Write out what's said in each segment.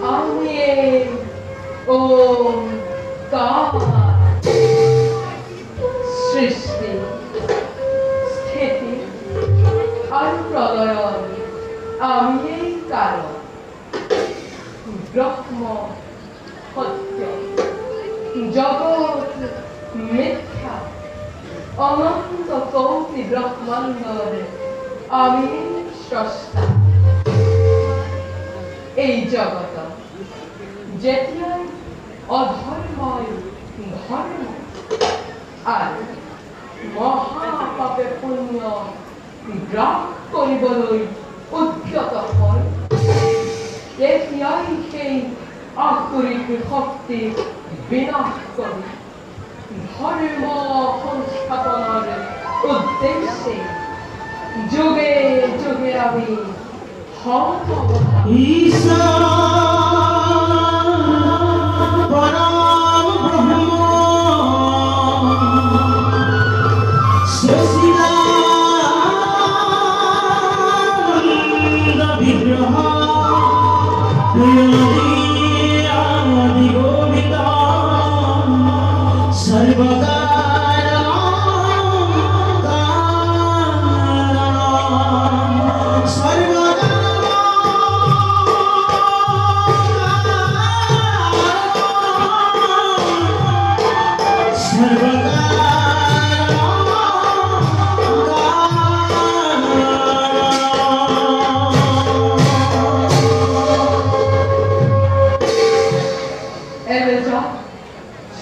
Amen. ओंकार सृष्टि स्थिति और प्रलय आमी कारण ब्रह्म सत्य जगत मिथ्या अनंत कोटि ब्रह्मांडरे आमी स्रष्टा এই জগত যেতিয়াই অধর্ময় ধর্ম আর মহাপাপে পুণ্য গ্রাস কৰিবলৈ উদ্যত হয় তেতিয়াই সেই আসুরিক শক্তি বিনাশ কৰি ধৰ্ম সংস্থাপনৰ উদ্দেশ্যে যুগে যুগে আমি ईश्वर परम ब्रह्म सच्चिदानंद विग्रह आदि गोविंद सर्वदा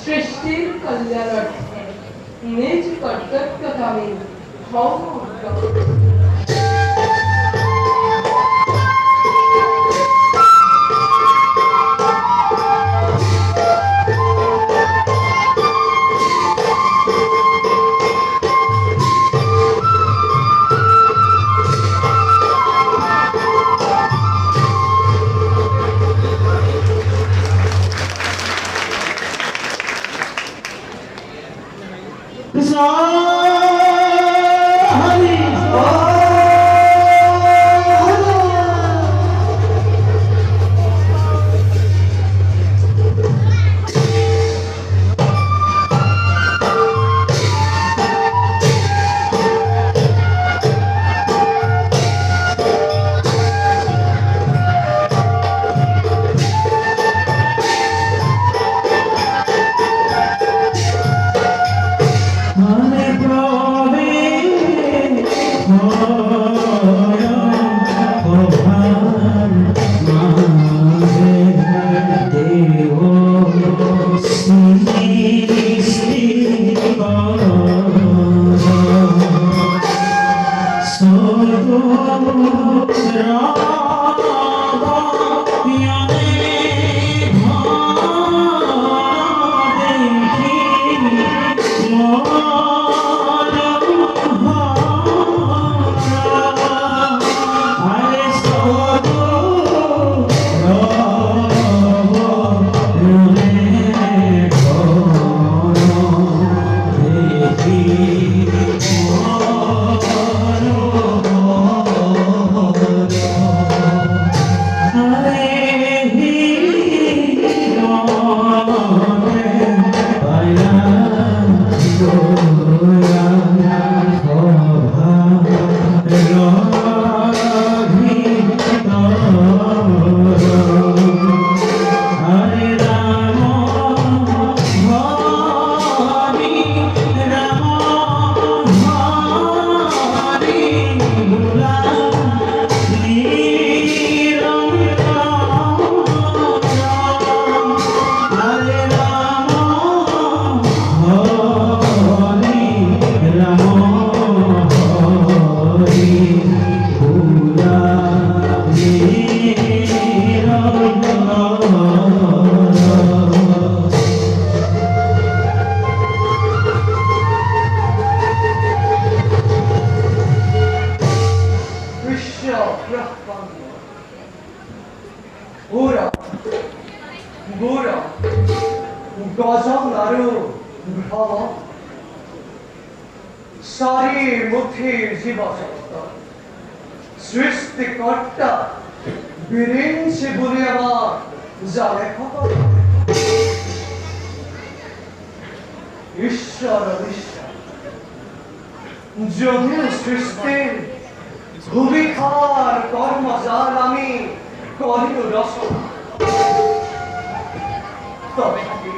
सृष्टिर कल्याणार्थे निज कर्तव्यकामी हव সৃষ্টিকর্তা বিরিঞ্চি বলে আমার যাবে কত ঈশ্বর ঈশ্বর যদিও সৃষ্টির ভূমিকার কর্মজাল আমি করিল রচনা তথাপি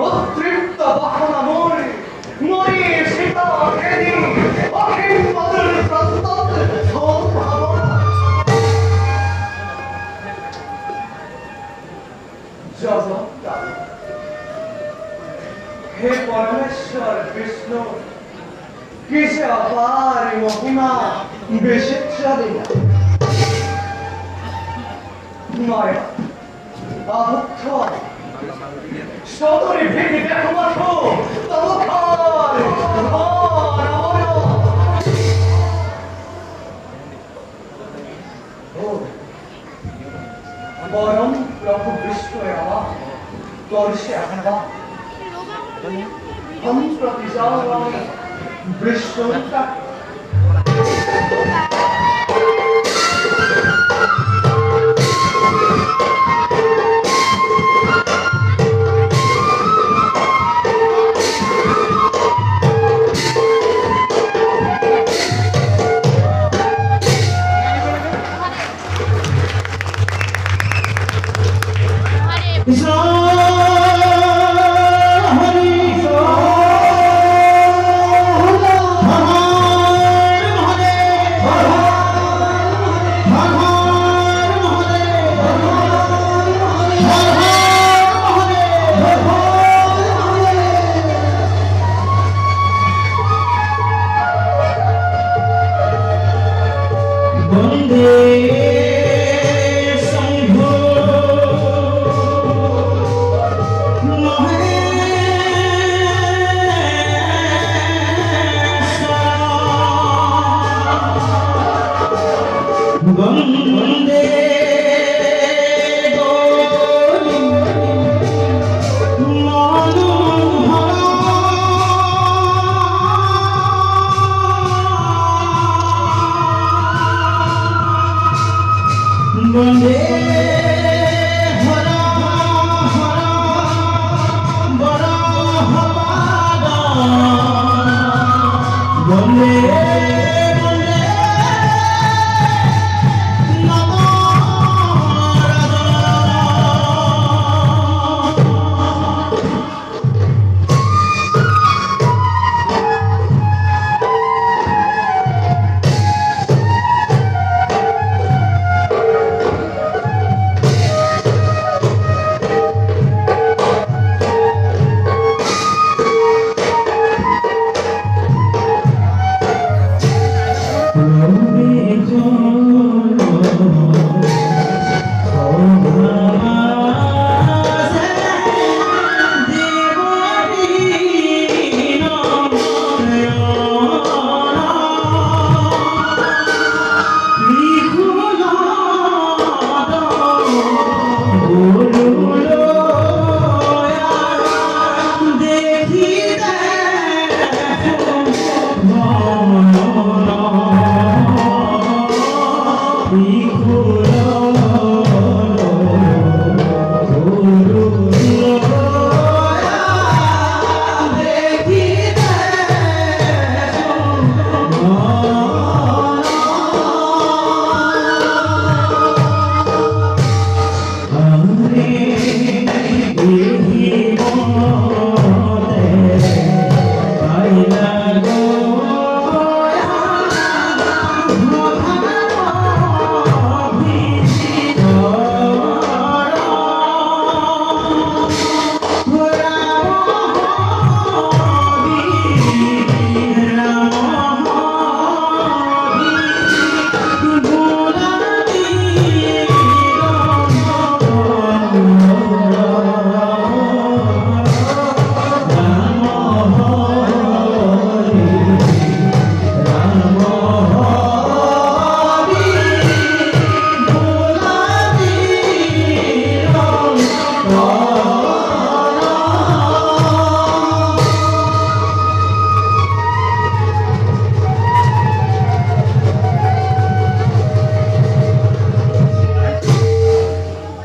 অতৃপ্ত বাসনা মরি মরি সীতা খেদি অখিল পদের প্রত্যন্ত ভাবনা জগৎটা হে পরমেশ্বর বিষ্ণু কিসে অপার মহিমা বেশি চলে না মায়া আবদ্ধ সদরে ভেঙে দেখো মাত্র তব ঘর বরং প্রভু বিষ্ণু আমার দর্শে আহ্বান हम प्रतिजावामी विष्णुता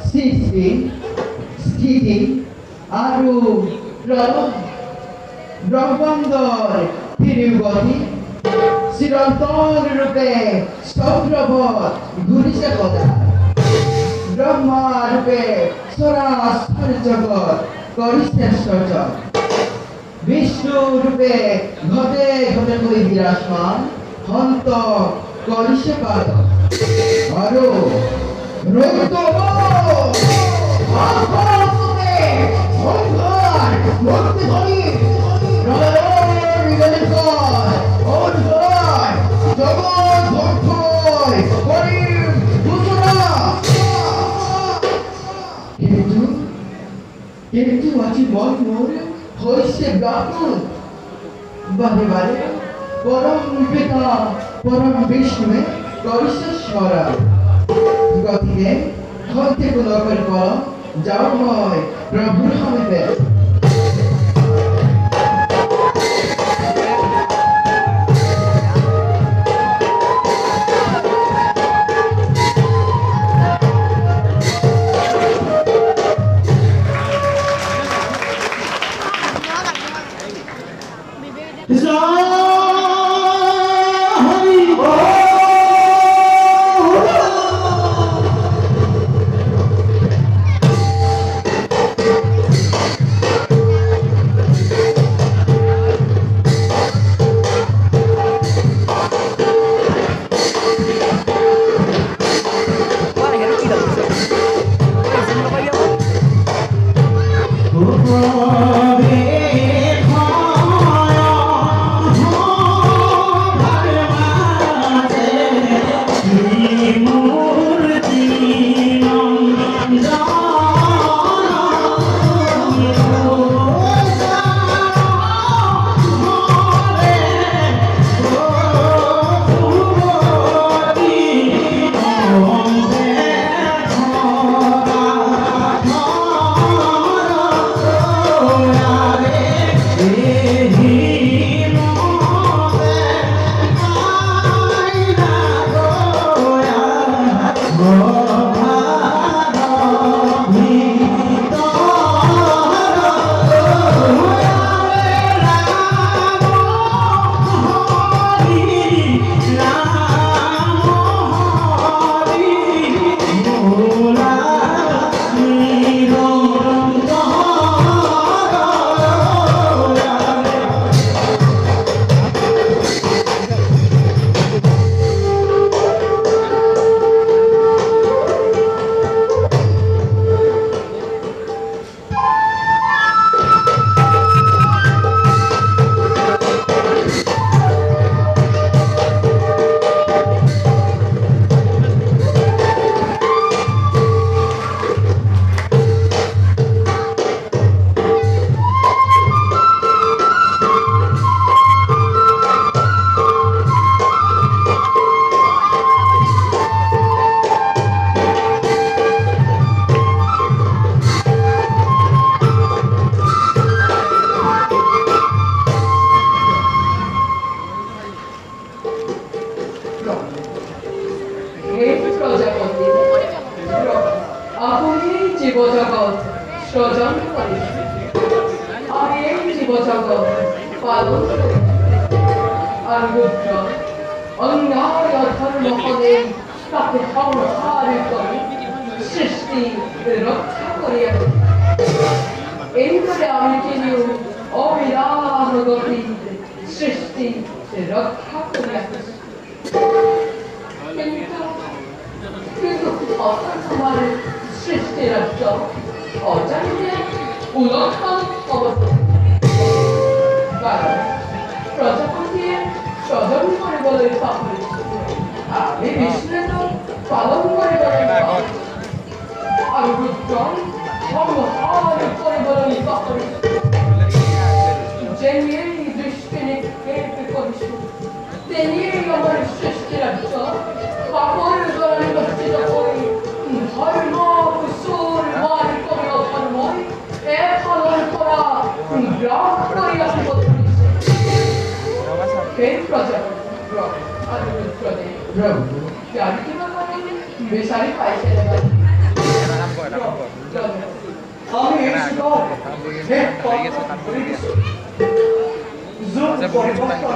সৃষ্টি স্থিতি আৰু ব্ৰহ্মাণ্ডৰ তিনিগতি চিৰন্তন ৰূপে চক্ৰপথ ঘূৰিছে সদা ব্ৰহ্মা ৰূপে চৰাচৰ জগত কৰিছে সৃজন বিষ্ণু ৰূপে ঘটে ঘটে হৈ বিৰাজমান সন্ত কৰিছে পাদ আৰু ৰক্ত কিন্তু আজি মন মোৰ হৈছে ব্যাকুল বাৰে বাৰে পৰম পিতা পৰম বিষ্ণুৱে কৰিছে স্মৰণ গতিকে ক্ষন্তে নকৰিব যাওঁ মই প্ৰভুৰ সমীপে জীবজগৎ সৃজন করেছে আর এই জীবজগৎ পালন আর রুদ্র অন্যায় অধর্ম হলে তাকে সংহার করে সৃষ্টি রক্ষা করিয়া এইভাবে আমি কিনিও অবিরাম গতি সৃষ্টি রক্ষা করিয়া কিন্তু হঠাৎ আমার সৃষ্টির অজানিতে উলক্ষণ অবস্থা কারণ প্রজাপতিয়ে স্বজন কৰিবলৈ পাহৰিছো আমি বিষ্ণু পালন কৰিবলৈ পাহৰিছো আৰু ৰুদ্ৰই সংহাৰ কৰিবলৈ পাহৰিছো যেনিয়েই দৃষ্টি নিক্ষেপ কৰিছো তেনিয়েই আমাৰ সৃষ্টি ৰাজ্য পাপৰ দ্বাৰা নিবৰ্তিত কৰি ধৰ্ম কুচুৰ মাৰ কৰি অধৰ্মই এফালৰ পৰা গ্ৰাস কৰি ৰাখিব ধৰিছে সেই প্ৰজাপতি আৰু ৰুদ্ৰদেৱ ইয়াৰ কিবা মানে বিচাৰি পাইছে আমি এই সুযোগ ভেদ করে দিছো যুগ পরিবর্তন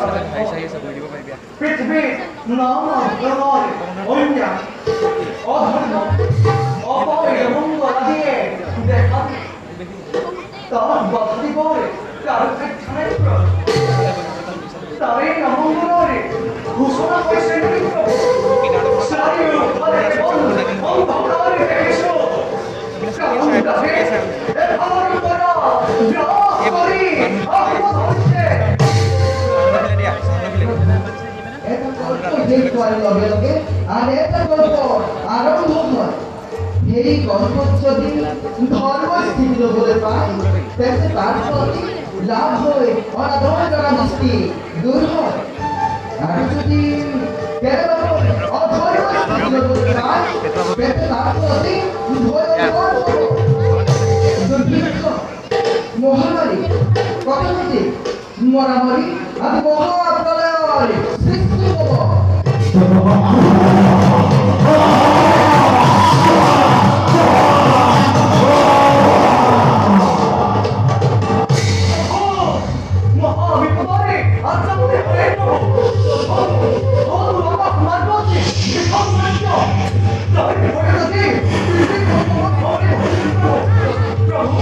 পৃথিবীর নানা ধরনের অন্যায় অধর্ম অপয় মঙ্গল দিয়ে দেখা তার বাধি করে তার খানে তারে অমঙ্গলরে ঘোষণা করেছেন সারি উপরে অন্ধকারে দেখেছো কাউন্টারে এভার করা যা করি আপদ হচ্ছে এটা গল্প শেষ করার লগে লগে আর একটা গল্প আরম্ভ হয়। এই গল্প যদি ধর্ম স্থিতি বলে পায় তাহলে তার প্রতি লাভ হয় অনাদর করা দৃষ্টি দূর হয়। আর যদি কেবল অধর্ম স্থিতি বলে পায় তাহলে তার প্রতি ভয়ঙ্কর দুর্ভিক্ষ মহামারী কথাটি মরামারি আর মহাপ্রলয়ের সৃষ্টি হব। মহাবিপদে আক্রমণে হয়ে যাবো আমার মারবছি বিপদ মারছ তাই হয়ে গেছি প্রভু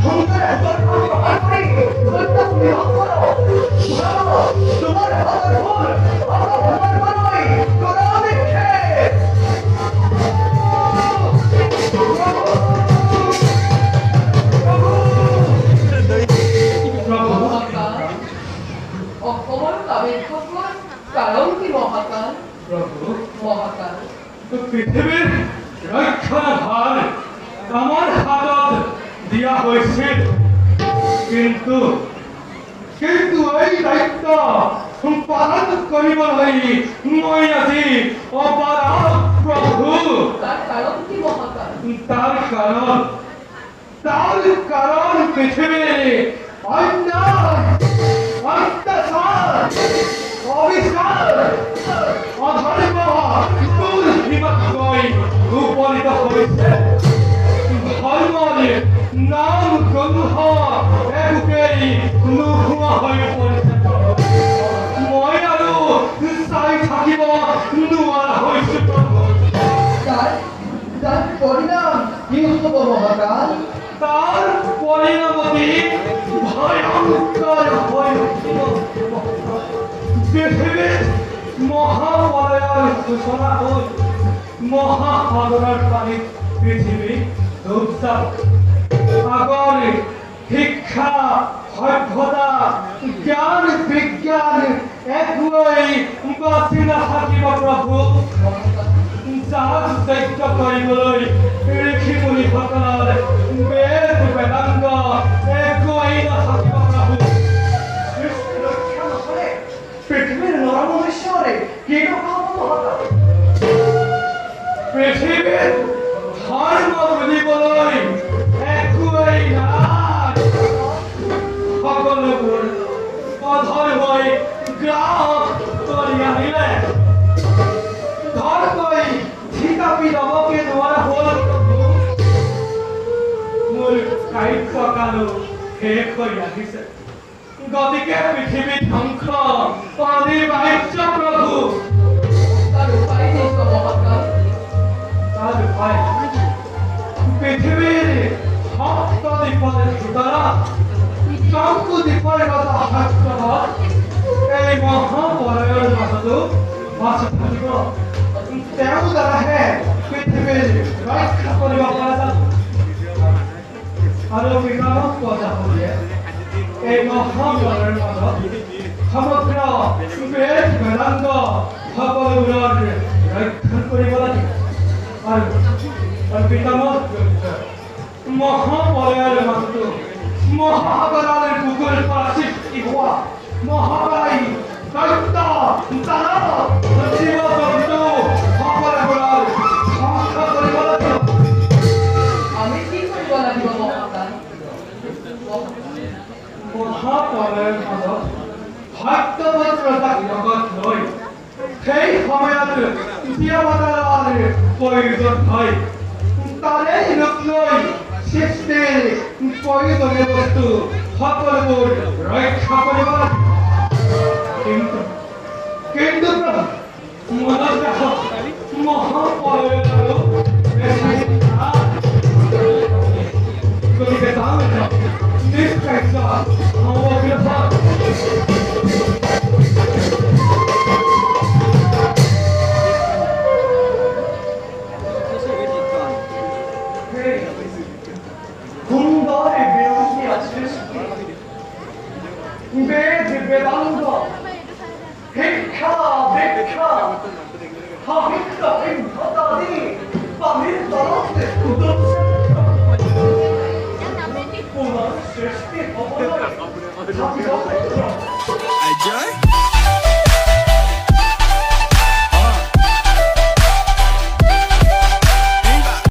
তোমার একবার প্রহার করি গল্পটা তুমি করো তোমার হাতের ভুল আমার মানবই করো দেখে কারণ কি মহাকাল প্রভু মহাকাল পৃথিবীর রক্ষণভার আমার হাতত দিয়া হয়েছিল কিন্তু কিন্তু এই দায়িত্ব পালন কৰিবলৈ মই আজি অপৰাধ প্রভু তার কারণ কি মহাকাল তার কারণ পৃথিবীর অন্যায় অত্যাচার অবিচার অধর্ম দুর্নীতিময় উপনীত হয়েছে ধর্মের নাম গন্ধ একেই নোহোৱা হৈ পৰিছে মই আৰু চাই থাকিব নোৱাৰা হৈছো প্ৰভু তার পরিণাম কি হব মহাকাল? তার পরিণামতি ভয়ঙ্কর হয়ে উঠিব পৃথিবীর মহাপ্রলয়ের সূচনা হল মহাসাগরের পানি পৃথিবী ডুব যাব আগরে শিক্ষা সভ্যতা জ্ঞান বিজ্ঞান একোৱেই বাচি নাথাকিব প্ৰভু যাক দৈত্য কৰিবলৈ ঋষি মুনিসকলৰ বেদ বেদাংগ একোৱেই নাথাকিব প্ৰভু সৃষ্টি ৰক্ষা নকৰে পৃথিৱীৰ নৰমনুষ্যৰে কিনো খাব মহাকাল পৃথিৱীত ধৰ্ম বুলিবলৈ একোৱেই নাই সকলোবোৰ অধৰ্মই গ্ৰাস কৰি আহিলে ধৰ্মই থিতাপি ল'বকে নোৱাৰা হ'ল মোৰ কাৰ্যকালো শেষ হৈ আহিছে গতিকে পৃথিৱী ধ্বংস অনিবাৰ্য প্ৰভু তার উপায় নেই তো মহাকাল তার উপায় পৃথিবীর সপ্ত দ্বীপের ভিতৰত চম্পু দ্বীপৰ কথা শাস্ত্ৰত এই মহাপ্ৰলয়ৰ মাজতো বাচি থাকিব তেওঁ দ্বাৰাহে পৃথিৱীৰ ৰক্ষা কৰিব পৰা যাব আৰু বিকাশ প্ৰজাপতিয়ে এই মহাপ্ৰলয়ৰ মাজত সমগ্ৰ বেদ বেদান্ত সকলোবোৰৰ ৰক্ষা কৰিব লাগে আৰু পিতামহ মহাপ্ৰলয়ৰ মাজতো মহাসাগৰৰ বুকুৰ পৰা সৃষ্টি হোৱা মহাবায়ী দৈত্য দানৱ জীৱ জন্তু সকলোবোৰৰ ধ্বংস কৰিব লাগিব আমি কি কৰিব লাগিব মহাকাল মহাপ্ৰলয়ৰ মাজত সত্যবতীৰতাক লগত লৈ সেই সময়ত মাtsya avatar প্ৰয়োজন হয় তাৰে ৰূপ লৈ প্রয়োজনীয় বস্তু সকলবোৰ ৰক্ষা কৰিব লাগে। কিন্তু কিন্তু প্ৰভু মনত ৰাখক মহাপলয় আৰু বেছি দিন নাই। গতিকে তাৰমানে নিষ্কাৰ্য অৱগ্ৰহণ সুন্দর বিরোধী আছে বেদ বেদান্ত শিক্ষা দীক্ষা সাহিত্য সিদ্ধতাদি পানীৰ তলতে পুনৰ সৃষ্টি হ'বলৈ ভাবিব লাগিব।